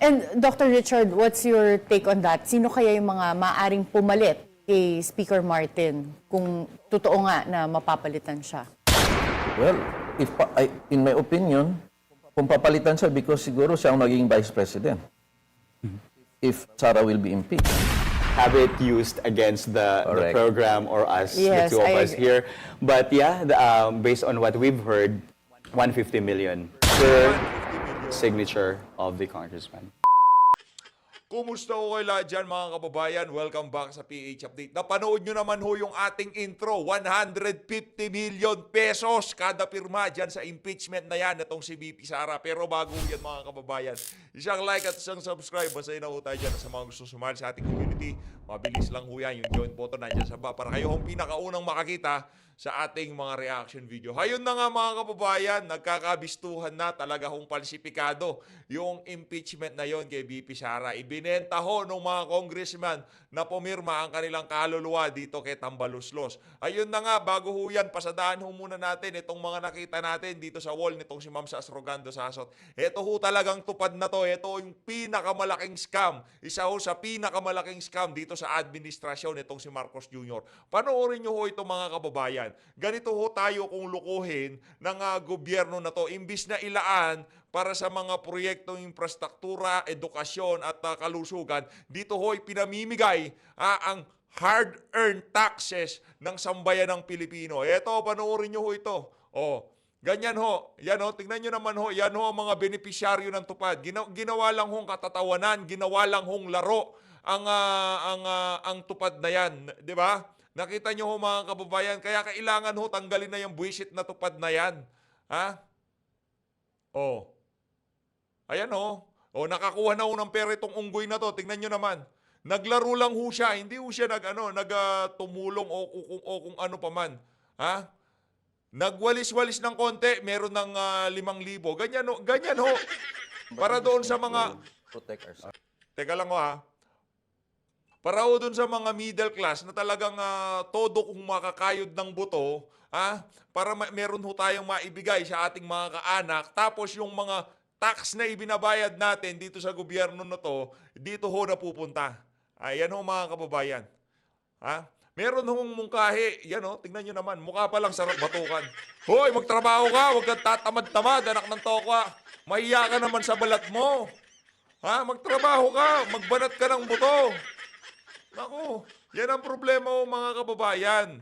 And Dr. Richard, what's your take on that? Sino kaya yung mga maaring pumalit kay Speaker Martin kung totoo nga na mapapalitan siya? Well, in my opinion, kung papalitan siya because siguro siya ang magiging Vice President if Sara will be impeached. Have it used against the Correct. program or us, Yes, the two of I us agree. here. But yeah, based on what we've heard, 150 million per signature of the congressman. Kumusta ko kayo lahat dyan mga kababayan? Welcome back sa PH Update. Napanood nyo naman ho yung ating intro. 150 million pesos kada pirma dyan sa impeachment na yan itong si VP Sara. Pero bago yan mga kababayan, isang like at isang subscribe. Masaya na ho tayo dyan sa mga gusto sumali sa ating community. Mabilis lang ho yan. Yung join button nandyan sa baba para kayo hong pinakaunang makakita sa ating mga reaction video. Hayun na nga mga kababayan, nagkakabistuhan na talaga hong palsipikado yung impeachment na yon kay VP Sara. Ibinenta ho ng mga congressman na pumirma ang kanilang kaluluwa dito kay Tambaluslos. Ayun na nga, bago ho yan, pasadaan ho muna natin itong mga nakita natin dito sa wall nitong si Ma'am Sas Rogando Sasot. Ito ho talagang tupad na to. Ito yung pinakamalaking scam. Isa ho sa pinakamalaking scam dito sa administrasyon itong si Marcos Jr. Panoorin nyo ho ito mga kababayan. Ganito ho tayo kung lukuhin ng gobyerno na to. Imbis na ilaan para sa mga proyektong infrastruktura, edukasyon at kalusugan, dito ho'y pinamimigay ang hard-earned taxes ng sambayan ng Pilipino. Eto, panoorin nyo ho ito. Ganyan ho. Yan ho, tingnan nyo naman ho. Yan ho ang mga benepisyaryo ng tupad. Ginawa lang hong katatawanan, ginawa lang hong laro ang tupad na yan. Di ba? Nakita nyo ho mga kababayan, kaya kailangan ho tanggalin na yung buwisit na tupad na yan. Ha? Ayan ho. Nakakuha na ho ng pera itong unggoy na to. Tingnan nyo naman. Naglaro lang ho siya. Hindi ho siya tumulong o kung ano pa man. Ha? Nagwalis-walis ng konti, meron ng 5,000. Ganyan ho. Para doon sa mga... Protect ourselves. Teka lang ho ha. Para ho dun sa mga middle class na talagang todo kung makakayod ng buto, para meron ho tayong maibigay sa ating mga kaanak. Tapos yung mga tax na ibinabayad natin dito sa gobyerno na to, dito ho napupunta. Ayan ho mga kababayan. Meron hong mungkahi. Yan ho, tingnan nyo naman. Mukha pa lang sarap batukan. Hoy, magtrabaho ka. Huwag kang tatamad-tamad, anak ng tokwa. Mahiya ka naman sa balat mo. Magtrabaho ka. Magbanat ka ng buto. Naku, yan ang problema ho mga kababayan.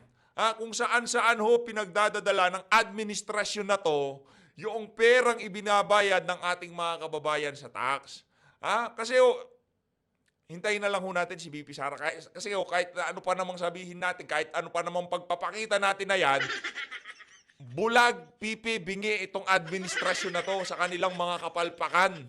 Kung saan-saan ho pinagdadadala ng administrasyon na to, yung perang ibinabayad ng ating mga kababayan sa tax. Kasi hintayin na lang ho natin si VP Sara. Kasi kahit ano pa namang sabihin natin, kahit ano pa namang pagpapakita natin na yan, bulag, pipi, bingi itong administrasyon na to sa kanilang mga kapalpakan.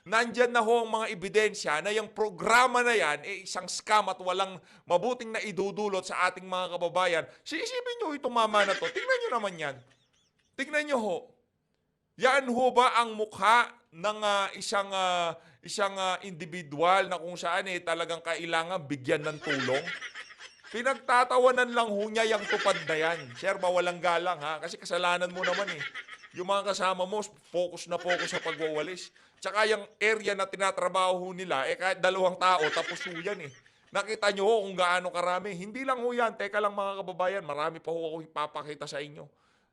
Nandyan na ho ang mga ebidensya na yung programa na yan isang scam at walang mabuting na idudulot sa ating mga kababayan. Isipin nyo itong mama na to. Tingnan nyo naman yan. Tingnan nyo ho. Yan ho ba ang mukha ng isang individual na kung saan talagang kailangan bigyan ng tulong? Pinagtatawanan lang ho niya yung tupad na yan. Sir, walang galang kasi kasalanan mo naman Yung mga kasama mo, focus na focus sa pagwawalis. Tsaka yung area na tinatrabaho nila, kahit 2 tao, tapos ho yan Nakita nyo ho kung gaano karami. Hindi lang ho yan. Teka lang mga kababayan, marami pa ho ako ipapakita sa inyo.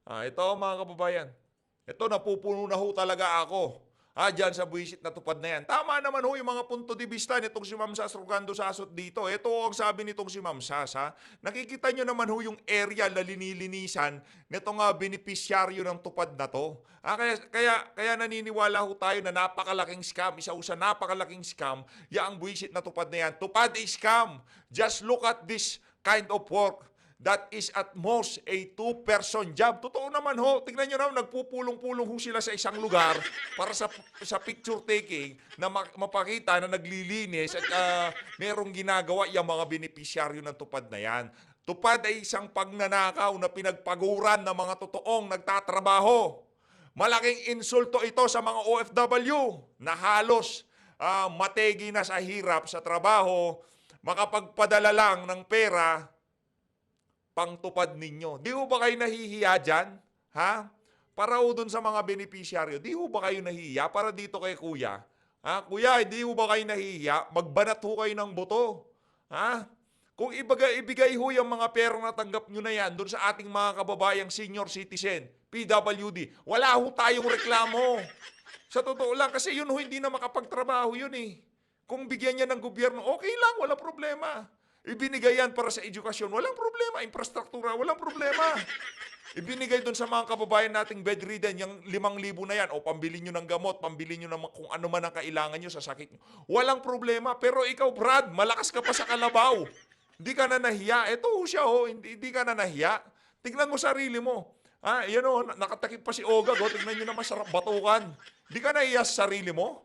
Ito mga kababayan. Ito, napupuno na ho talaga ako. Diyan sa buwisit na tupad na yan. Tama naman ho yung mga punto de vista nitong si Ma'am Sas Rogando Sasot dito. Ito ang sabi nitong si Ma'am Sas. Nakikita nyo naman ho yung area na linilinisan nitong benepisyaryo ng tupad na to. Kaya naniniwala ho tayo na napakalaking scam. Isa ho sa napakalaking scam, ang buwisit na tupad na yan. Tupad is scam. Just look at this kind of work. That is at most a 2-person job. Totoo naman ho. Tignan nyo naman, nagpupulong-pulong ho sila sa isang lugar para sa picture taking na mapakita na naglilinis at merong ginagawa yung mga benepisyaryo ng tupad na yan. Tupad ay isang pagnanakaw na pinagpaguran ng mga totoong nagtatrabaho. Malaking insulto ito sa mga OFW na halos mategi na sa hirap sa trabaho, makapagpadala lang ng pera pangtupad ninyo. Di ho ba kayo nahihiya dyan? Para ho dun sa mga benepisyaryo, di ho ba kayo nahihiya para dito kay kuya? Kuya, hindi ho ba kayo nahihiya? Magbanat ho kayo ng boto. Kung ibigay ho yung mga perang natanggap nyo na yan doon sa ating mga kababayang senior citizen, PWD, wala ho tayong reklamo. Sa totoo lang, kasi yun ho hindi na makapagtrabaho yun eh. Kung bigyan niya ng gobyerno, okay lang, wala problema. Ibinigay yan para sa edukasyon, walang problema. Infrastruktura, walang problema. Ibinigay doon sa mga kababayan nating bedridden, yung 5,000 na yan, o pambili nyo ng gamot, pambili nyo ng kung ano man ang kailangan nyo sa sakit nyo. Walang problema. Pero ikaw, Brad, malakas ka pa sa kalabaw. Hindi ka na nahiya. Ito siya, hindi ka na nahiya. Tingnan mo sarili mo. Yan nakatakip pa si Ogag, tingnan nyo naman sarap batukan. Hindi ka nahiya sa sarili mo?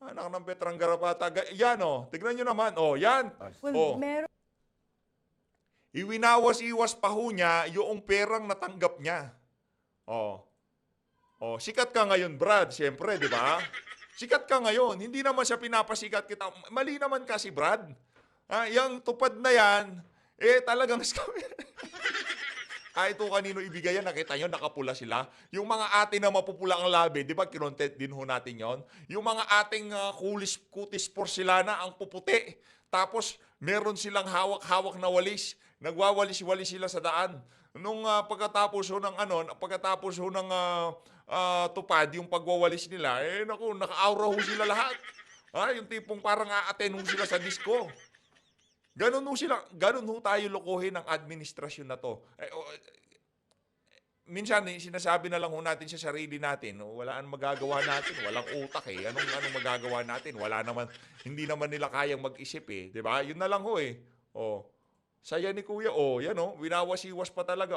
Anak ng Petrang Garapata. Yan, tingnan nyo naman. Yan. Well, meron Iwinawas-iwas pa ho niya yung perang natanggap niya. Sikat ka ngayon, Brad, siyempre, di ba? Sikat ka ngayon. Hindi naman siya pinapasikat kita. Mali naman kasi, Brad. Yung tupad na yan, talagang ito kanino ibigay yan, nakita nyo, nakapula sila. Yung mga ate na mapupula ang labi, di ba, kinontent din ho natin yon. Yung mga ating kutis porcelana, ang puputi. Tapos, meron silang hawak-hawak na walis. Nagwawalis-walis sila sa daan. Nung pagkatapos ho ng tupad, yung pagwawalis nila, naka-aura ho sila lahat. Yung tipong parang a-attend ho sila sa disco. Ganun ho tayo lokohin ng administrasyon na to. Minsan, sinasabi na lang ho natin sa sarili natin, wala ang magagawa natin, walang utak eh. Anong magagawa natin? Hindi naman nila kayang mag-isip eh. Diba? Yun na lang ho eh. Saya ni Kuya, yan winawas-iwas pa talaga,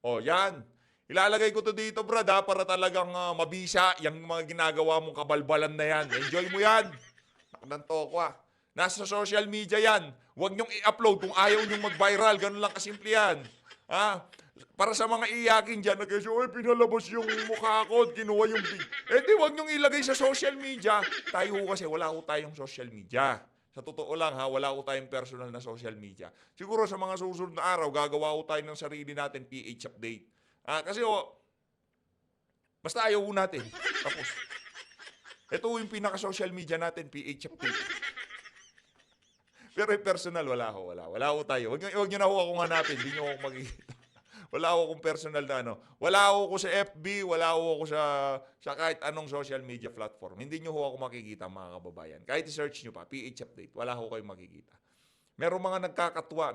yan. Ilalagay ko to dito, Brad, para talagang mabisa yung mga ginagawa mong kabalbalan na yan. Enjoy mo yan. Nakadantoko Nasa social media yan. Huwag niyong i-upload kung ayaw niyong mag-viral. Ganun lang kasimple yan. Para sa mga iyakin dyan, pinalabas yung mukha ko, kinuha yung big. Huwag niyong ilagay sa social media. Tayo kasi wala ko tayong social media. Sa totoo lang wala ko tayong personal na social media. Siguro sa mga susunod na araw, gagawa ko tayo ng sarili natin PH update. Kasi basta ayaw ko natin. Tapos, ito yung pinaka-social media natin, PH update. Pero yung personal, wala ko tayo. Huwag nyo na ako hanapin, hindi nyo ako makikita. Wala ako akong personal na Wala ako sa FB, wala ako sa kahit anong social media platform. Hindi nyo ako makikita, mga kababayan. Kahit i-search nyo pa, PH Update, wala ako kayong makikita. Merong mga nagkakatwa,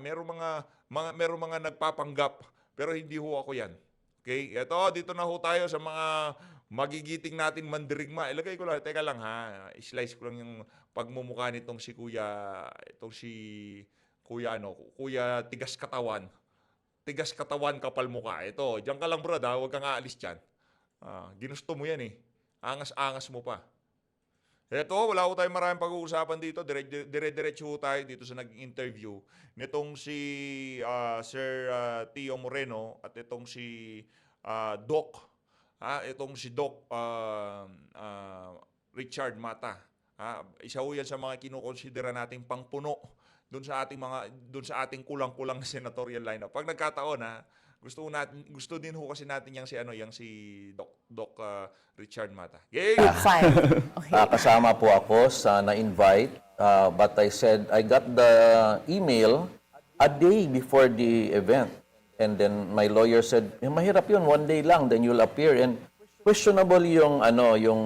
merong mga nagpapanggap, pero hindi ho ako yan. Okay? Dito na ho tayo sa mga magigiting natin mandirigma. Ilagay ko lang, teka lang slice ko lang yung pagmumukha nitong si Kuya, Kuya Tigas Katawan. Tigas katawan, kapal mukha. Diyan ka lang, Brad, huwag kang aalis dyan. Ginusto mo yan eh. Angas-angas mo pa. Wala ko tayong maraming pag-uusapan dito. Dire-diretso tayo dito sa naging interview nitong si Sir Tio Moreno at itong si Doc. Itong si Doc Richard Mata. Isa ho yan sa mga kinukonsidera nating pangpuno doon sa ating kulang-kulang na senatorial lineup. Pag nagkataon gusto din ho kasi natin yang si Doc Richard Mata. Yay! fine. Okay. Kasama po ako sa na-invite, but I said I got the email a day before the event. And then my lawyer said, mahirap yun, one day lang, then you'll appear. And questionable yung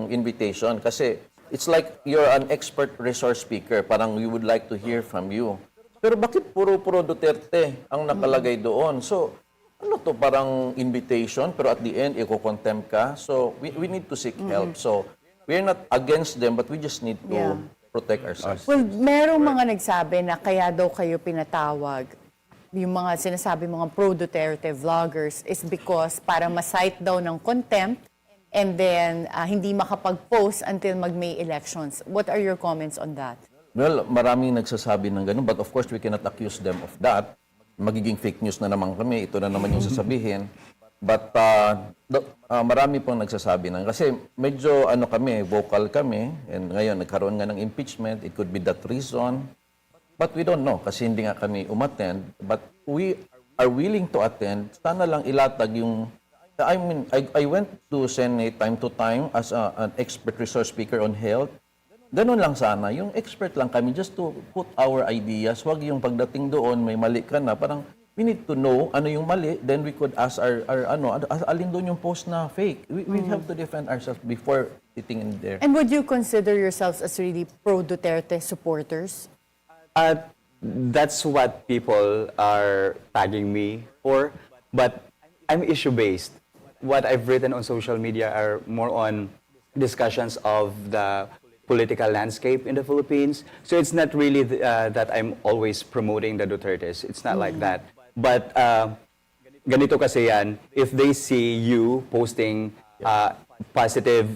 invitation kasi it's like you're an expert resource speaker. Parang we would like to hear from you. Pero bakit puro Duterte ang nakalagay doon? So, parang invitation, pero at the end, i-contempt ka. So, we need to seek help. So, we're not against them, but we just need to protect ourselves. Well, merong mga nagsabi na kaya daw kayo pinatawag, yung mga sinasabi mga pro-Duterte vloggers, is because para ma-cite daw ng contempt and then hindi makapag-post until mag-May elections. What are your comments on that? Well, maraming nagsasabi ng ganun, but of course, we cannot accuse them of that. Magiging fake news na naman kami, ito na naman yung sasabihin. But marami pong nagsasabi ng, kasi medyo vocal kami, and ngayon nagkaroon nga ng impeachment, it could be that reason. But we don't know, kasi hindi nga kami umattend. But we are willing to attend. Sana lang ilatag yung I mean, I went to Senate time to time as an expert resource speaker on health. Ganun lang sana. Yung expert lang kami just to put our ideas. Wag yung pagdating doon, may mali ka na. Parang we need to know ano yung mali. Then we could ask our alin doon yung post na fake. We have to defend ourselves before sitting in there. And would you consider yourselves as really pro-Duterte supporters? That's what people are tagging me for, but I'm issue-based. What I've written on social media are more on discussions of the political landscape in the Philippines. So it's not really that I'm always promoting the Dutertes. It's not like that. But ganito kasi yan, if they see you posting positive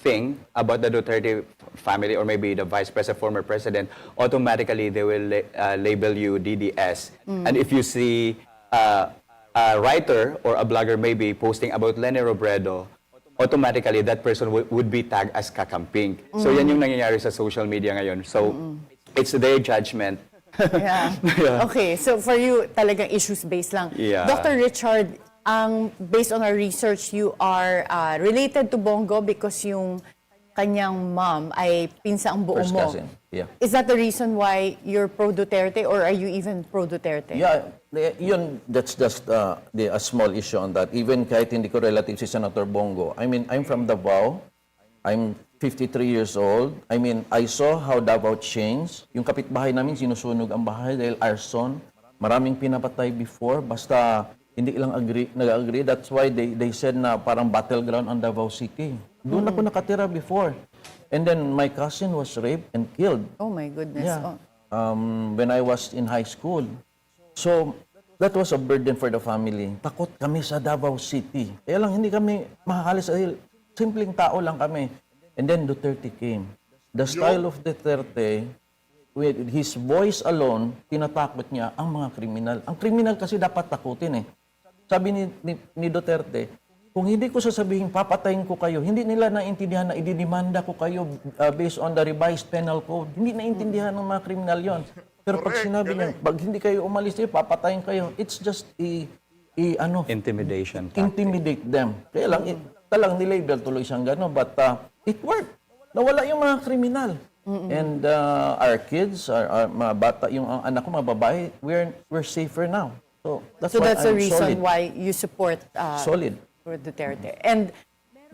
thing about the Duterte family or maybe the vice president, former president, automatically they will label you DDS. And if you see a writer or a blogger maybe posting about Leni Robredo, automatically that person would be tagged as kakamping. So yan yung nangyayari sa social media ngayon. So it's their judgment. Yeah. Yeah. Okay, so for you, talagang issues-based lang. Yeah. Dr. Richard, based on our research, you are related to Bongo because yung kanyang mom ay pinsang buo First mo. cousin. Yeah. Is that the reason why you're pro-Duterte or are you even pro-Duterte? Yeah, yun, that's just a small issue on that. Even kahit hindi ko relative si Senator Bongo. I mean, I'm from Davao. I'm 53 years old. I mean, I saw how Davao changed. Yung kapitbahay namin, sinusunog ang bahay dahil arson. Maraming pinapatay before. Basta hindi lang nag-agree. That's why they said na parang battleground ang Davao City. Doon ako nakatira before. And then my cousin was raped and killed. Oh my goodness. Yeah. Oh. When I was in high school. So, that was a burden for the family. Takot kami sa Davao City. Kaya lang, hindi kami makakalis dahil simpleng tao lang kami. And then Duterte came. The style of Duterte, with his voice alone, tinatakot niya ang mga kriminal. Ang kriminal kasi dapat takutin eh. Sabi ni Duterte, kung hindi ko sasabihin, papatayin ko kayo, hindi nila naintindihan na ididimanda ko kayo based on the revised penal code. Hindi naintindihan ng mga kriminal yon. Pero pag Correct, sinabi niya, galing. pag hindi kayo umalis, papatayin kayo. It's just Intimidation tactic. intimidate them. Kaya lang, talang nilabel tuloy siyang gano'n. But it worked. Nawala yung mga kriminal. And our kids, our mga bata, yung anak ko, mga babae, we're safer now. So So that's the I'm reason solid. why you support Solid. for Duterte. And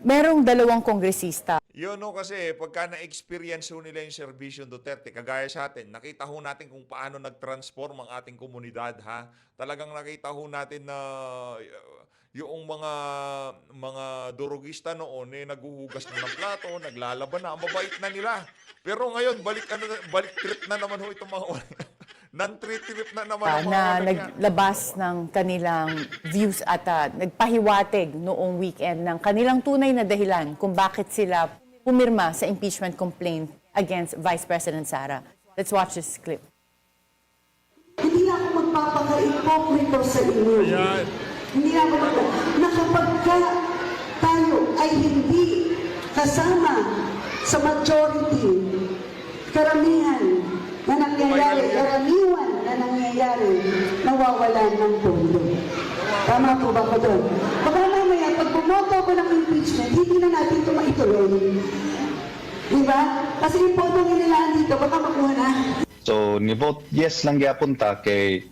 merong dalawang kongresista. Yun no, kasi pagka na-experience ho nila yung serbisyo Duterte, kagaya sa atin, nakita ho natin kung paano nag-transform ang ating komunidad, ha? Talagang nakita ho natin na yung mga durugista noon naghuhugas na ng plato, naglalaban na, ang mabait na nila. Pero ngayon balik trip na naman ho itong mga non-trip na naman ang mga Na ganyan. naglabas ng kanilang views at nagpahiwatig noong weekend ng kanilang tunay na dahilan kung bakit sila pumirma sa impeachment complaint against Vice President Sara. Let's watch this clip. Hindi na ako magpapaka-ipokrito sa inyo. Ayan. Hindi na ako na kapag tayo ay hindi kasama sa majority, karamihan na nangyayari, karamiwan na nangyayari, nawawalan ng pondo. Tama po ba ko doon? Baka mamaya, pag bumoto ko ng impeachment, hindi na natin ito maituloy. Diba? Kasi yung pondo nila dito, baka makuha na. So, ni-vote yes lang gyapon ta kay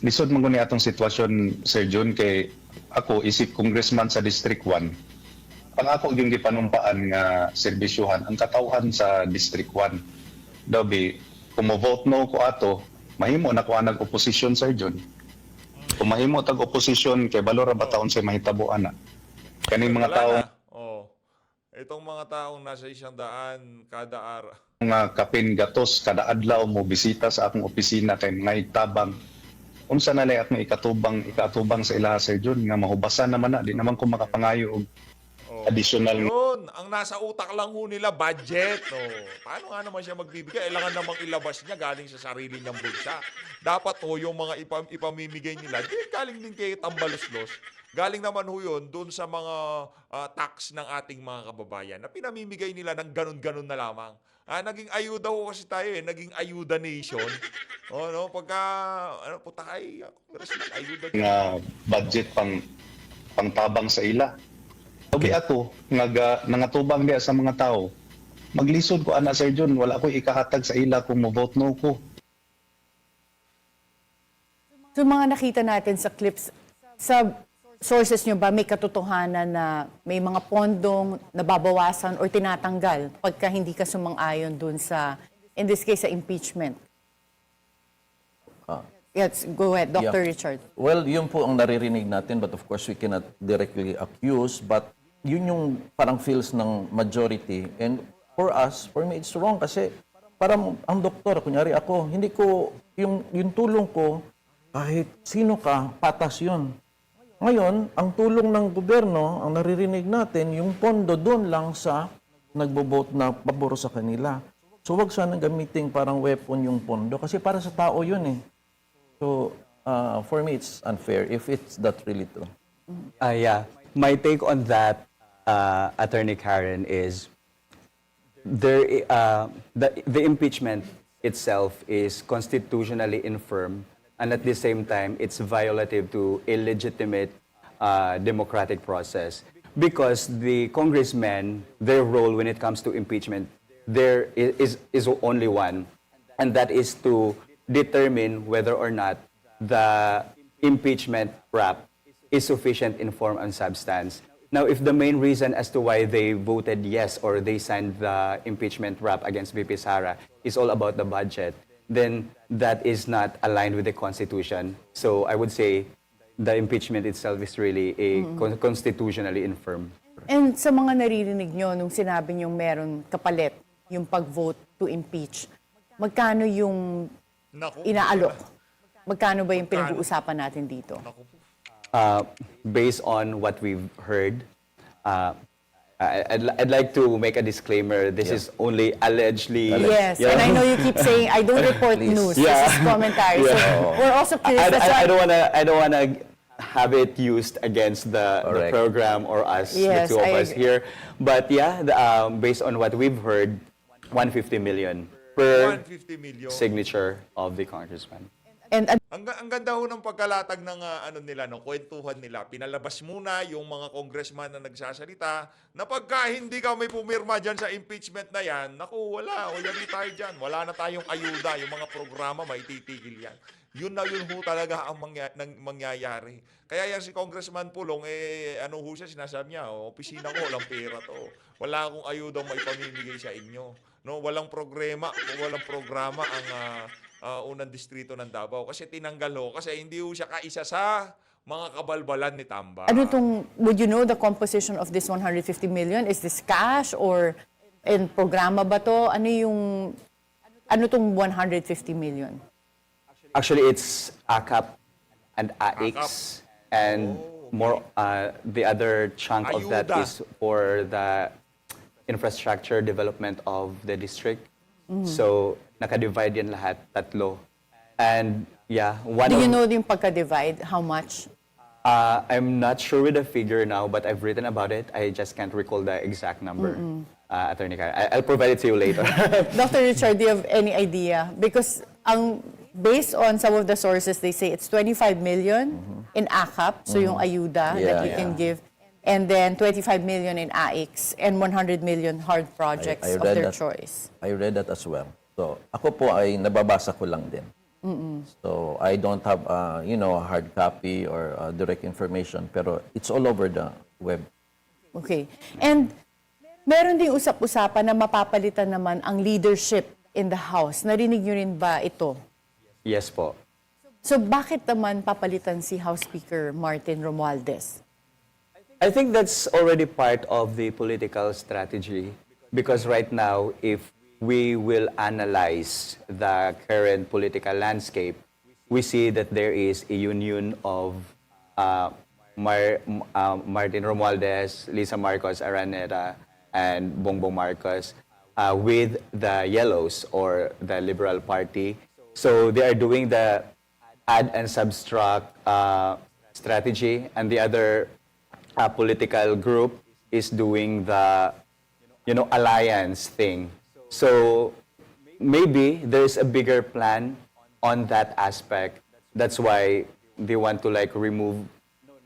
lisod man guni atong sitwasyon, Sir Jun, kay ako isip congressman sa District 1. Pang ako yung gipanumpaan nga serbisyuhan ang katawhan sa District 1. Dabi, kung mo-vote no ko ato, mahimo na ko nag opposition, Sir Jun. Kung mahimo tag opposition kay balora ba taon sa mahitabo ana. Kaning mga Wala tao na. Oh. Itong mga taong nasa 100 kada araw. nga kapin gatos kada adlaw mo bisita sa akong opisina kay mga itabang unsa na lay akong ikatubang sa ilaha, Sir Jun, nga mahubasan naman na di naman ko makapangayo og additional Yun, ang nasa utak lang ho nila, budget. Oh. Paano nga naman siya magbibigay? Kailangan namang ilabas niya galing sa sarili niyang bulsa. Dapat ho, yung mga ipamimigay nila, galing din kay Tambaluslos. Galing naman ho yun doon sa mga tax ng ating mga kababayan na pinamimigay nila ng ganun-ganun na lamang. Naging ayuda ho kasi tayo naging ayuda nation. Oh, no? Pagka, puta kay, ayuda. nga budget pang pangtabang sa ila. Sabi ako, nangatubang diya sa mga tao, maglisod ko ana Sir John, wala ko ikahatag sa ila kung mo-vote no ko. So mga nakita natin sa clips, sa sources nyo ba may katotohanan na may mga pondong nababawasan or tinatanggal pagka hindi ka sumang-ayon dun sa, in this case, sa impeachment? Yes, go ahead, Dr. Yeah. Richard. Well, yun po ang naririnig natin, but of course we cannot directly accuse, but yun yung parang feels ng majority. And for us, for me, it's wrong kasi parang ang doktor, kunyari ako, hindi ko, yung tulong ko, kahit sino ka, patas yun. Ngayon, ang tulong ng gobyerno, ang naririnig natin, yung pondo doon lang sa nagbo-vote na pabor sa kanila. So wag sanang gamitin parang weapon yung pondo kasi para sa tao yun eh. So for me, it's unfair if it's that really true. Yeah. My take on that, Attorney Karen, is the impeachment itself is constitutionally infirm, and at the same time, it's violative to a legitimate democratic process. Because the congressmen, their role when it comes to impeachment, there is only one, and that is to determine whether or not the impeachment rap is sufficient in form and substance. Now, if the main reason as to why they voted yes or they signed the impeachment rap against VP Sara is all about the budget, then that is not aligned with the Constitution. So I would say the impeachment itself is really a constitutionally infirm. And sa mga naririnig nyo, nung sinabi nyo meron kapalit yung pag-vote to impeach, magkano yung Naku. inaalok? Magkano ba yung pinag-uusapan natin dito? Naku po. Based on what we've heard, I'd like to make a disclaimer. This is only allegedly. Yes, Yeah. and I know you keep saying, I don't report Please. news. Yeah. This is commentary. So Yeah. we're also curious. That's I why- don't wanna have it used against the Correct. program or us, Yes, the two of I us agree. here. But yeah, based on what we've heard, 150 million per 150 million. signature of the congressman. And Ang ganda ho ng pagkalatag ng ano nila, no, kwentuhan nila. Pinalabas muna yung mga congressman na nagsasalita na pagka hindi ka may pumirma dyan sa impeachment na yan, naku, wala tayo dyan. Wala na tayong ayuda. Yung mga programa, maititigil yan. Yun na yun ho talaga ang mangyayari. Kaya yan si Congressman Pulong, ano ho siya, sinasabi niya, opisina ko, walang pera to. Wala akong ayuda maipamimigay sa inyo. No, walang programa ang unang distrito ng Davao kasi tinanggal ho kasi hindi ho siya kaisa sa mga kabalbalan ni Tamba. ano tong, would you know the composition of this 150 million? Is this cash or in programa ba to? Ano tong 150 million? Actually, it's ACAP and AIX, and more. The other chunk of that Ayuda. is for the infrastructure development of the district. So naka-divide yan lahat, tatlo. And yeah, one Do you of, know yung pagka-divide? How much? I'm not sure with the figure now, but I've written about it. I just can't recall the exact number. Attorney Karen, I'll provide it to you later. Dr. Richard, do you have any idea? Because based on some of the sources, they say it's 25 million in ACAP, so yung ayuda that Yeah, we yeah. can give, and then 25 million in AIX, and 100 million hard projects I of read their that. choice. I read that as well. So, ako po ay nababasa ko lang din. So, I don't have, a hard copy or direct information, pero it's all over the web. Okay. And meron ding usap-usapan na mapapalitan naman ang leadership in the House. Narinig nyo rin ba ito? Yes po. So bakit naman papalitan si House Speaker Martin Romualdez? I think that's already part of the political strategy because right now, if we will analyze the current political landscape, we see that there is a union of Martin Romualdez, Lisa Marcos Araneta, and Bongbong Marcos with the Yellows or the Liberal Party. So they are doing the add and subtract strategy, and the other political group is doing the alliance thing. So maybe there's a bigger plan on that aspect. That's why they want to remove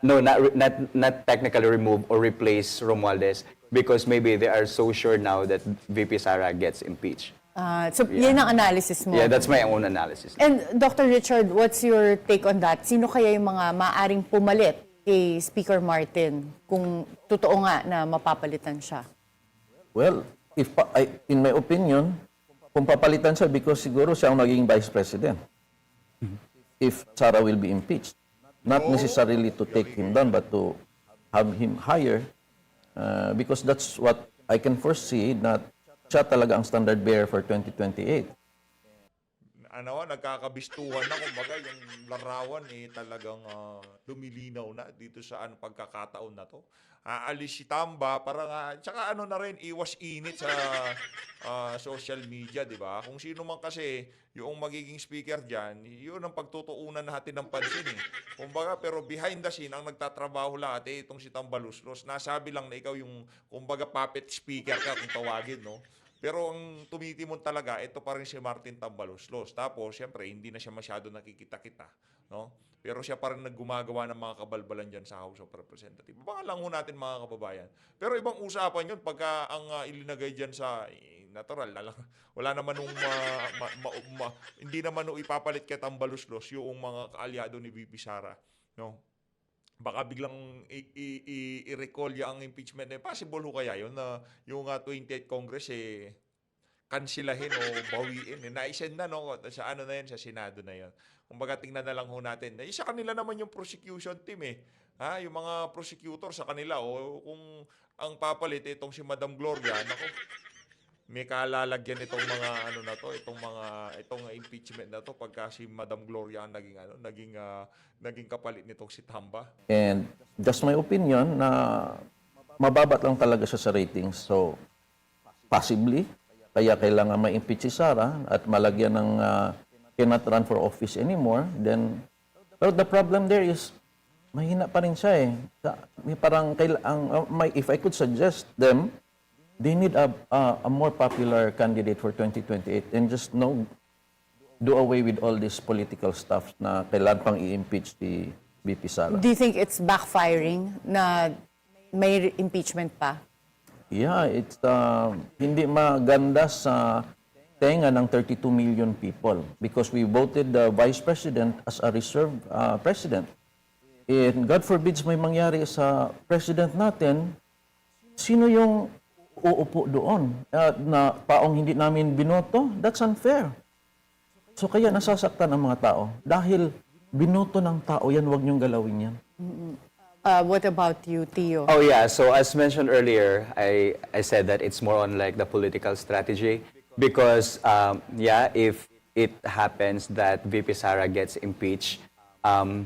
no, not technically remove or replace Romualdez because maybe they are so sure now that VP Sara gets impeached. So, yan ang analysis mo. Yeah, that's my own analysis. And Dr. Richard, what's your take on that? Sino kaya yung mga maaring pumalit kay Speaker Martin kung totoo nga na mapapalitan siya? Well, in my opinion, kung papalitan siya because siguro siya ang magiging Vice President. If Sara will be impeached. Not necessarily to take him down, but to have him higher. Because that's what I can foresee, na siya talaga ang standard bearer for 2028. Nagkakabistuhan na, kumbaga, yung larawan talagang lumilinaw na dito sa pagkakataon na to. Aalis si Tamba, parang, tsaka na rin, iwas init sa social media, di ba? Kung sino man kasi yung magiging speaker dyan, yun ang pagtutuunan natin ng pansin eh. Kumbaga, pero behind the scene, ang nagtatrabaho lahat itong si Tambaluslos. Nasabi lang na ikaw yung, kumbaga, puppet speaker ka kung tawagin, no? Pero ang tumitimon talaga, ito pa rin si Martin Tambaluslos. Tapos, siyempre, hindi na siya masyado nakikita-kita. No? Pero siya pa rin naggumagawa ng mga kabalbalan dyan sa House of Representatives. Baka lang ho natin mga kababayan. Pero ibang usapan yun pagka ang ilinagay dyan sa natural. Wala naman hindi naman ipapalit kay Tambaluslos yung mga kaalyado ni VP Sara. No? Baka biglang i-recall ang impeachment. Possible ho kaya yun na yung 28th Congress kansilahin o bawiin. Na-send na, no? Sa na yan, sa Senado na yan. Kumbaga, tingnan na lang ho natin. Sa kanila naman yung prosecution team Yung mga prosecutor sa kanila. O kung ang papalit, itong si Madam Gloria, nako, may kalalagyan itong mga itong impeachment na to pagka si Madam Gloria ang naging kapalit nitong si Tamba. And just my opinion na mababat lang talaga siya sa ratings. So, possibly, kaya kailangan ma-impeach si Sara at malagyan ng cannot run for office anymore. Then, pero the problem there is, mahina pa rin siya Parang if I could suggest them, they need a more popular candidate for 2028 and just do away with all this political stuff na kailan pang i-impeach si VP Sara. Do you think it's backfiring na may impeachment pa? Yeah, it's hindi maganda sa tenga ng 32 million people because we voted the Vice President as a reserve President. And God forbid may mangyari sa President natin, sino yung uupo doon na taong hindi namin binoto? That's unfair. So kaya nasasaktan ang mga tao. Dahil binoto ng tao yan, huwag niyong galawin yan. What about you, Tio? Oh yeah, so as mentioned earlier, I said that it's more on like the political strategy because if it happens that VP Sara gets impeached,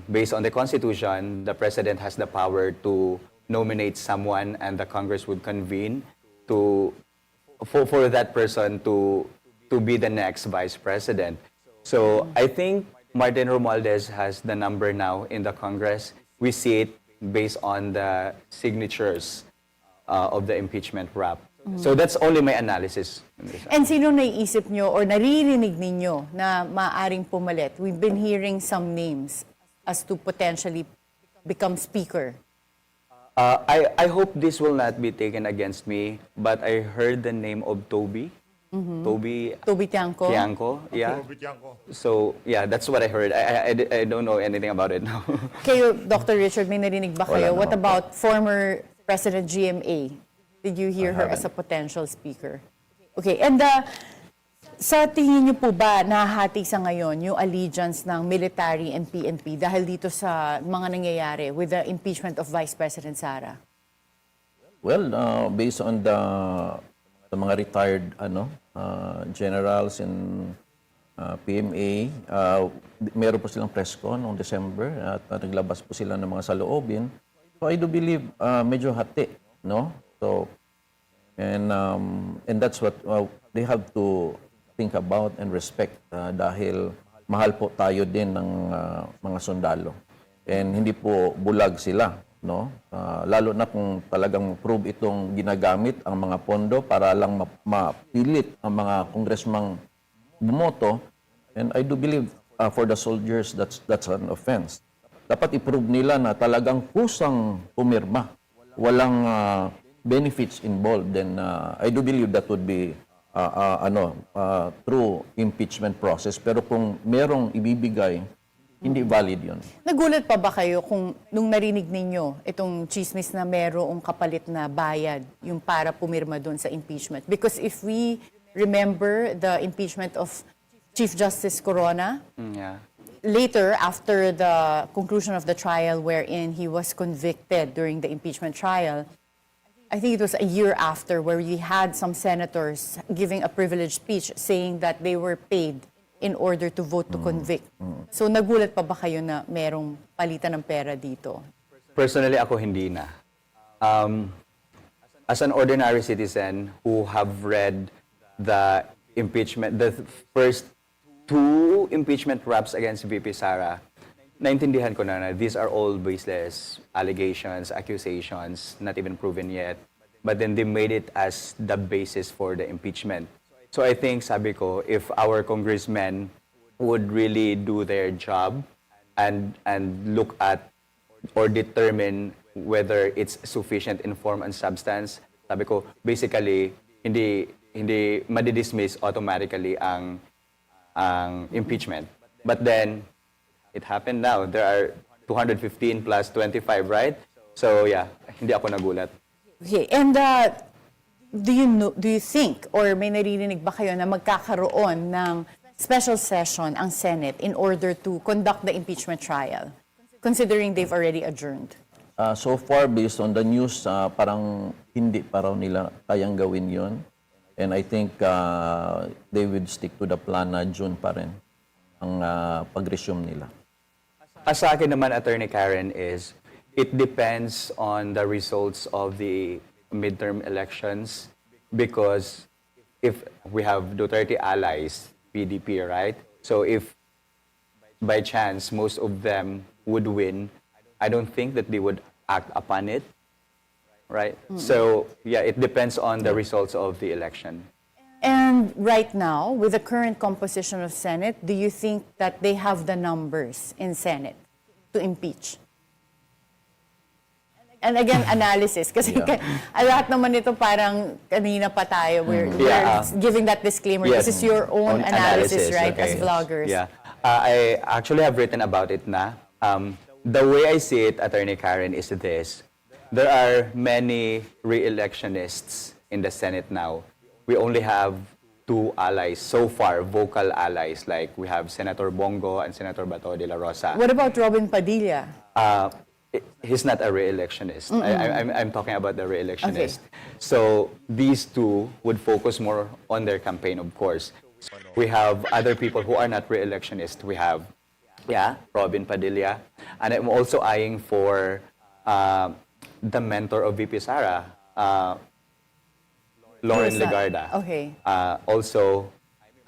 based on the Constitution, the President has the power to nominate someone and the Congress would convene for that person to be the next Vice President. So I think Martin Romualdez has the number now in the Congress. We see it based on the signatures of the impeachment rap. So that's only my analysis. And sino naiisip nyo or naririnig ninyo na maaring pumalit? We've been hearing some names as to potentially become speaker. I hope this will not be taken against me, but I heard the name of Toby. Toby Tiangco? Tiangco, yeah. Bigyan ko. So, yeah, that's what I heard. I don't know anything about it now. Kayo, Dr. Richard, may narinig ba kayo? Wala What naman po. about former President GMA? Did you hear her as a potential speaker? Okay, and sa tingin niyo po ba nahahati sa ngayon yung allegiance ng military and PNP dahil dito sa mga nangyayari with the impeachment of Vice President Sara? Well, based on the mga retired generals in PMA, meron po silang press con noong December at naglabas po sila ng mga saloobin. So I do believe medyo hati, no? So and that's what they have to think about and respect dahil mahal po tayo din ng mga sundalo. And hindi po bulag sila, no? Lalo na kung talagang prove itong ginagamit ang mga pondo para lang mapilit ang mga kongresmang bumoto. And I do believe for the soldiers that's an offense. dapat i-prove nila na talagang kusang pumirma. Walang benefits involved. Then I do believe that would be through impeachment process. Pero kung merong ibibigay, hindi valid yun. Nagulat pa ba kayo kung nung narinig ninyo itong chismis na merong kapalit na bayad yung para pumirma doon sa impeachment? Because if we remember the impeachment of Chief Justice Corona, Yeah. later, after the conclusion of the trial wherein he was convicted during the impeachment trial, I think it was a year after where we had some senators giving a privileged speech saying that they were paid in order to vote to convict. So nagulat pa ba kayo na merong palitan ng pera dito? Personally, ako hindi na. As an ordinary citizen who have read the impeachment, the first 2 impeachment raps against VP Sara, naintindihan ko na these are all baseless allegations, accusations, not even proven yet. But then they made it as the basis for the impeachment. So I think, sabi ko, if our congressmen would really do their job and look at or determine whether it's sufficient in form and substance, sabi ko, basically, hindi madidismiss automatically ang impeachment. But then, it happened now. There are 215 plus 25, right? So yeah, hindi ako nagulat. Okay, and do you think or may naririnig ba kayo na magkakaroon ng special session ang Senate in order to conduct the impeachment trial, considering they've already adjourned? So far, based on the news, parang hindi pa raw nila kayang gawin yon. And I think they would stick to the plan na June pa rin ang pag-resume nila. As sa akin naman, Attorney Karen, is it depends on the results of the midterm elections, because if we have Duterte allies, PDP, right? So if by chance most of them would win, I don't think that they would act upon it, right? So yeah, it depends on the results of the election. And right now, with the current composition of Senate, do you think that they have the numbers in Senate to impeach? And again, analysis. Kasi lahat naman ito parang kanina pa tayo. We're giving that disclaimer. Yes. This is your own analysis, right, as vloggers. Yeah. I actually have written about it na. The way I see it, Attorney Karen, is this. There are many re-electionists in the Senate now. We only have 2 allies so far, vocal allies. Like we have Senator Bongo and Senator Bato de la Rosa. What about Robin Padilla? He's not a re-electionist. I'm talking about the re-electionist. So these 2 would focus more on their campaign, of course. We have other people who are not re-electionists. We have, Robin Padilla. And I'm also eyeing for the mentor of VP Sara, Lauren Who's that? Legarda. Okay. Also,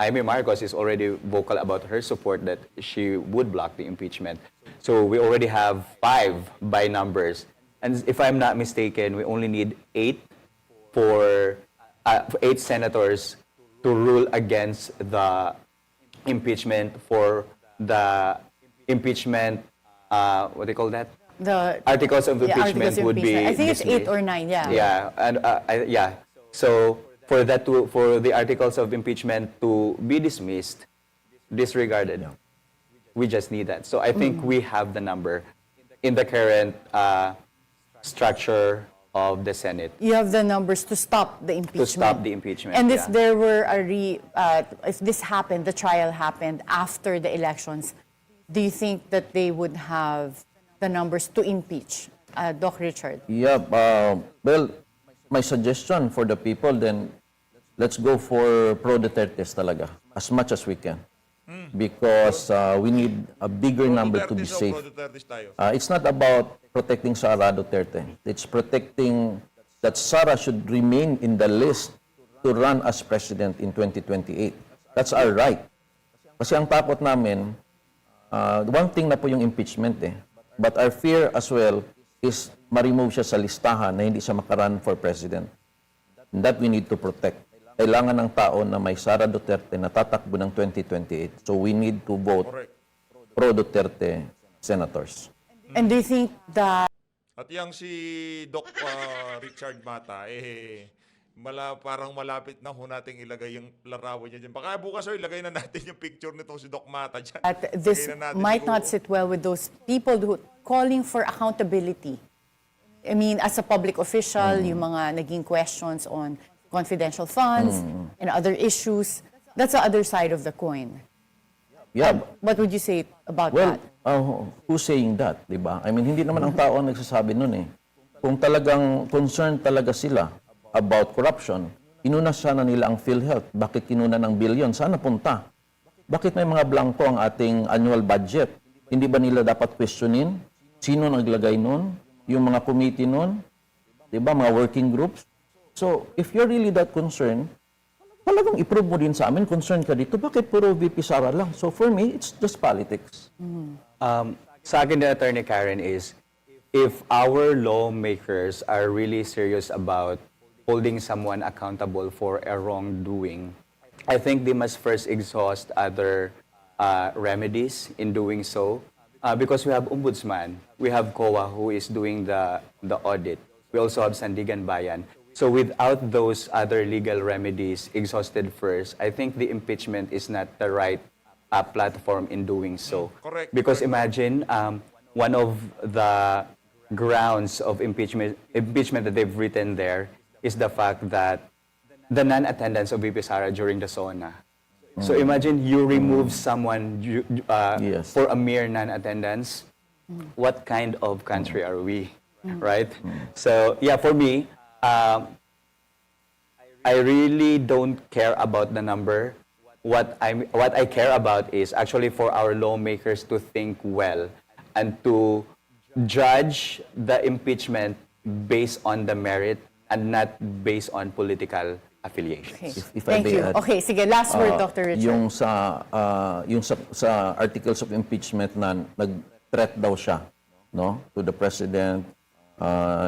Amy Marcos is already vocal about her support that she would block the impeachment. So we already have 5 by numbers. And if I'm not mistaken, we only need 8 for 8 senators to rule against the impeachment for the impeachment, what do you call that? The Articles of impeachment articles of would be impeachment. I think it's 8 dismissed. or 9, yeah. Yeah, and So for the articles of impeachment to be disregarded, we just need that. So I think we have the number in the current structure of the Senate You have the numbers to stop the impeachment. to stop the impeachment. And if yeah. there were if this happened, the trial happened after the elections, do you think that they would have the numbers to impeach Doc Richard? Yeah, well, my suggestion for the people then, let's go for pro-Dutertes talaga, as much as we can. Because we need a bigger number to be Pro-Dutertes o safe. pro-Dutertes tayo? It's not about protecting Sara Duterte. It's protecting that Sara should remain in the list to run as president in 2028. That's our right. Kasi ang takot namin, one thing na po yung impeachment eh. But our fear as well is ma-remove siya sa listahan na hindi siya makarun for president. And that we need to protect. Kailangan ng tao na may Sara Duterte na tatakbo ng 2028. So we need to vote pro-Duterte senators. And do you think that At yang si Doc Richard Mata, parang malapit na ho nating ilagay yung larawan niya dyan. Baka bukas ilagay na natin yung picture nitong si Doc Mata dyan. this Lagay na natin might siguro. not sit well with those people who calling for accountability? I mean, as a public official, yung mga naging questions on confidential funds and other issues, that's the other side of the coin. Yeah. What would you say about Well, that? who's saying that, di ba? I mean, hindi naman ang tao ang nagsasabi nun eh. Kung talagang concerned talaga sila about corruption, inuna sana nila ang PhilHealth. Bakit kinuna ng billion? Sana punta. Bakit may mga blanco ang ating annual budget? Hindi ba nila dapat questionin? Sino naglagay nun? Yung mga committee nun? Di ba? Mga working groups? So, if you're really that concerned, talagang i-prove mo din sa amin, concerned ka dito, bakit puro VP Sara lang? So for me, it's just politics. Sa akin din, Attorney Karen, is if our lawmakers are really serious about holding someone accountable for a wrongdoing, I think they must first exhaust other remedies in doing so. Because we have Ombudsman, we have COA who is doing the audit. We also have Sandigan Bayan. So without those other legal remedies exhausted first, I think the impeachment is not the right platform in doing so. Correct. Because imagine one of the grounds of impeachment that they've written there is the fact that the non-attendance of VP Sara during the SONA. So imagine you remove someone Yes. for a mere non-attendance. What kind of country are we, right? So yeah, for me, I really don't care about the number. What I care about is actually for our lawmakers to think well and to judge the impeachment based on the merit and not based on political affiliations. Okay. If I Thank may you. add, Okay, sige, last word, Dr. Richard. Yung sa articles of impeachment na nag-threat daw siya, no, to the president,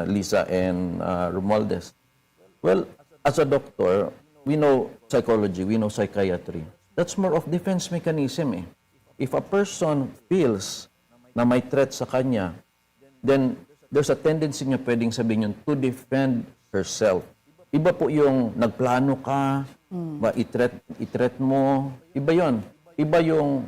Lisa and Romualdez. Well, as a doctor, we know psychology, we know psychiatry. That's more of defense mechanism eh. If a person feels na may threat sa kanya, then there's a tendency niya pwedeng sabihin yun to defend herself. Iba po yung nagplano ka, i-threat mo, iba yon. Iba yung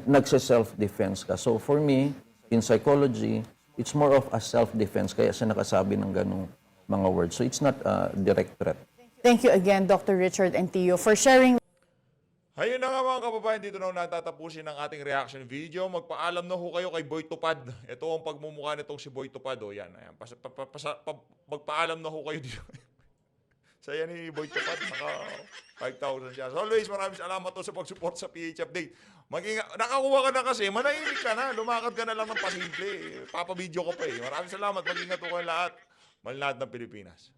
nagsa-self-defense ka. So for me, in psychology, it's more of a self-defense, kaya siya nakasabi ng ganong mga words. So it's not a direct threat. Thank you again, Dr. Richard and Tio, for sharing. Ayun na nga mga kababayan, dito na natatapusin ang ating reaction video. Magpaalam na ho kayo kay Boy Tupad. Ito ang pagmumukha nitong si Boy Tupad. O yan, ayan. Magpaalam na ho kayo dito. Saya ni Boy Tupad, naka 5,000 siya. So always, maraming salamat to sa pag-support sa PH Update. Nakakuha ka na kasi, manahimik ka na. Lumakad ka na lang ng pasimple. Papabideo ko pa eh. Maraming salamat. Mag-ingat po kayo lahat. Malinahad ng Pilipinas.